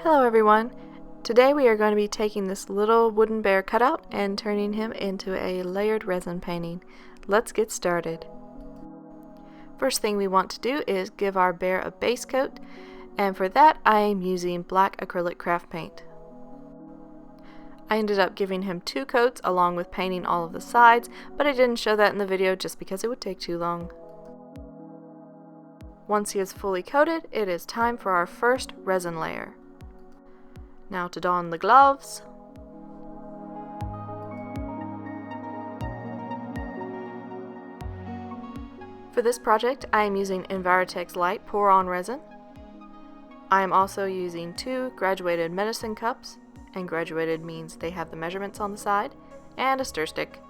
Hello everyone! Today we are going to be taking this little wooden bear cutout and turning him into a layered resin painting. Let's get started. First thing we want to do is give our bear a base coat, and for that I am using black acrylic craft paint. I ended up giving him 2 coats along with painting all of the sides, but I didn't show that in the video just because it would take too long. Once he is fully coated, it is time for our first resin layer. Now to don the gloves. For this project, I am using Envirotex Light Pour-On Resin. I am also using 2 graduated medicine cups, and graduated means they have the measurements on the side, and a stir stick.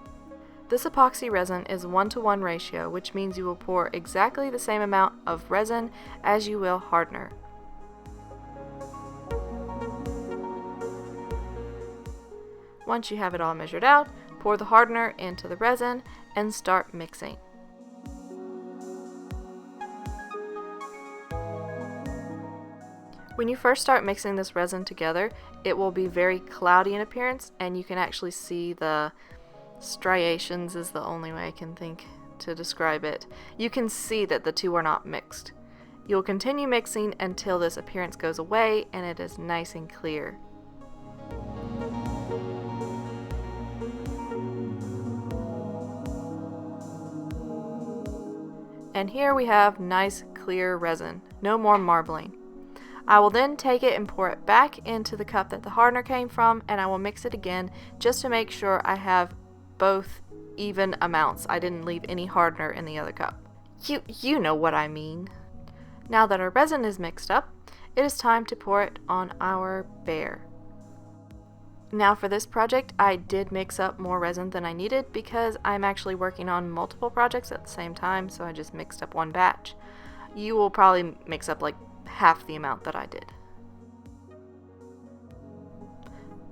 This epoxy resin is 1:1 ratio, which means you will pour exactly the same amount of resin as you will hardener. Once you have it all measured out, pour the hardener into the resin and start mixing. When you first start mixing this resin together, it will be very cloudy in appearance, and you can actually see the striations is the only way I can think to describe it. You can see that the two are not mixed. You'll continue mixing until this appearance goes away and it is nice and clear. And here we have nice clear resin, no more marbling. I will then take it and pour it back into the cup that the hardener came from, and I will mix it again just to make sure I have both even amounts. I didn't leave any hardener in the other cup. You know what I mean. Now that our resin is mixed up, it is time to pour it on our bear. Now for this project, I did mix up more resin than I needed because I'm actually working on multiple projects at the same time, so I just mixed up one batch. You will probably mix up like half the amount that I did.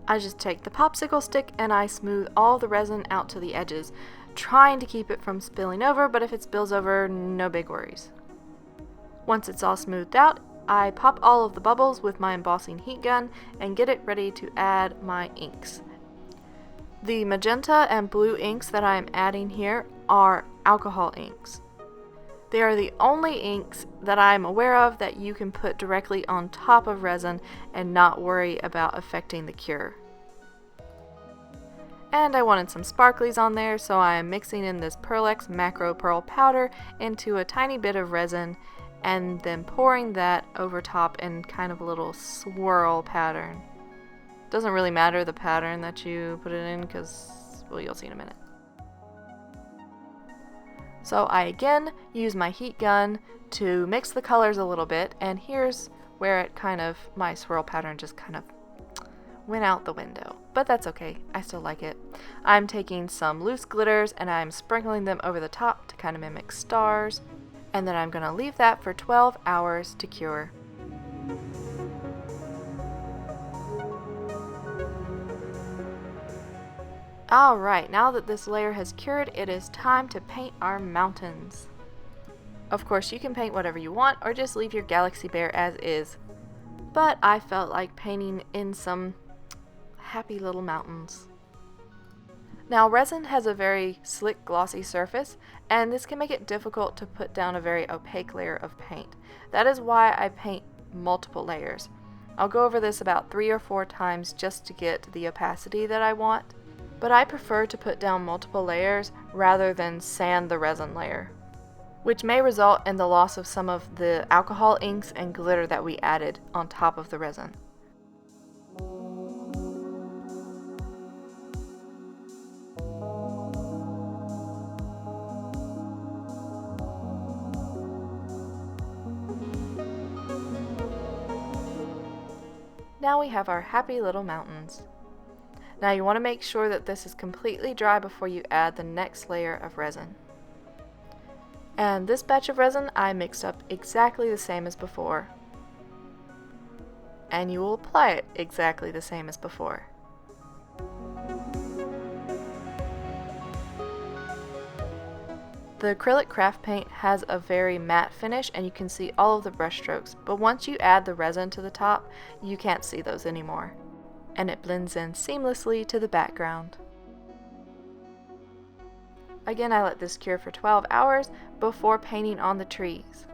I just take the popsicle stick and I smooth all the resin out to the edges, trying to keep it from spilling over, but if it spills over, no big worries. Once it's all smoothed out, I pop all of the bubbles with my embossing heat gun and get it ready to add my inks. The magenta and blue inks that I am adding here are alcohol inks. They are the only inks that I am aware of that you can put directly on top of resin and not worry about affecting the cure. And I wanted some sparklies on there, so I am mixing in this Pearl-Ex Macro Pearl powder into a tiny bit of resin and then pouring that over top in kind of a little swirl pattern. Doesn't really matter the pattern that you put it in because, well, you'll see in a minute. So I again use my heat gun to mix the colors a little bit, and here's where it kind of, my swirl pattern just kind of went out the window. But that's okay, I still like it. I'm taking some loose glitters and I'm sprinkling them over the top to kind of mimic stars. And then I'm going to leave that for 12 hours to cure. Alright, now that this layer has cured, it is time to paint our mountains. Of course, you can paint whatever you want or just leave your galaxy bear as is. But I felt like painting in some happy little mountains. Now, resin has a very slick, glossy surface, and this can make it difficult to put down a very opaque layer of paint. That is why I paint multiple layers. I'll go over this about 3 or 4 times just to get the opacity that I want, but I prefer to put down multiple layers rather than sand the resin layer, which may result in the loss of some of the alcohol inks and glitter that we added on top of the resin. Now we have our happy little mountains. Now you want to make sure that this is completely dry before you add the next layer of resin. And this batch of resin I mixed up exactly the same as before. And you will apply it exactly the same as before. The acrylic craft paint has a very matte finish and you can see all of the brush strokes, but once you add the resin to the top, you can't see those anymore. And it blends in seamlessly to the background. Again, I let this cure for 12 hours before painting on the trees,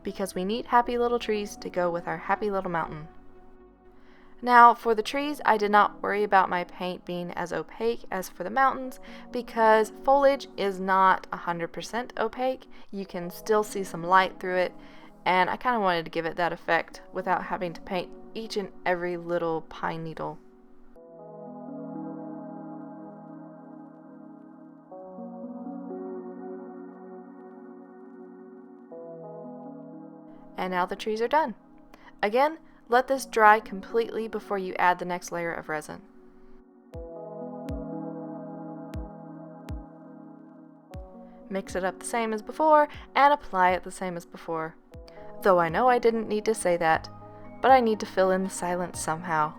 because we need happy little trees to go with our happy little mountain. Now, for the trees, I did not worry about my paint being as opaque as for the mountains because foliage is not 100% opaque. You can still see some light through it, and I kind of wanted to give it that effect without having to paint each and every little pine needle. And now the trees are done. Again, let this dry completely before you add the next layer of resin. Mix it up the same as before and apply it the same as before. Though I know I didn't need to say that, but I need to fill in the silence somehow.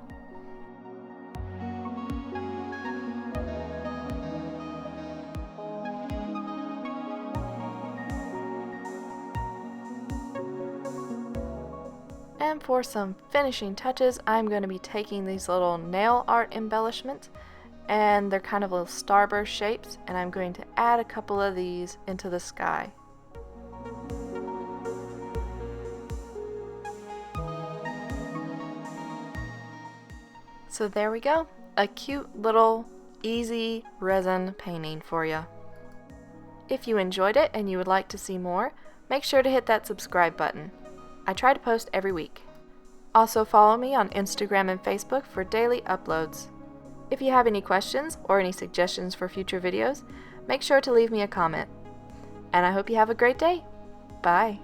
And for some finishing touches, I'm going to be taking these little nail art embellishments, and they're kind of little starburst shapes, and I'm going to add a couple of these into the sky. So there we go, a cute little easy resin painting for you. If you enjoyed it and you would like to see more, make sure to hit that subscribe button. I try to post every week. Also follow me on Instagram and Facebook for daily uploads. If you have any questions or any suggestions for future videos, make sure to leave me a comment. And I hope you have a great day. Bye.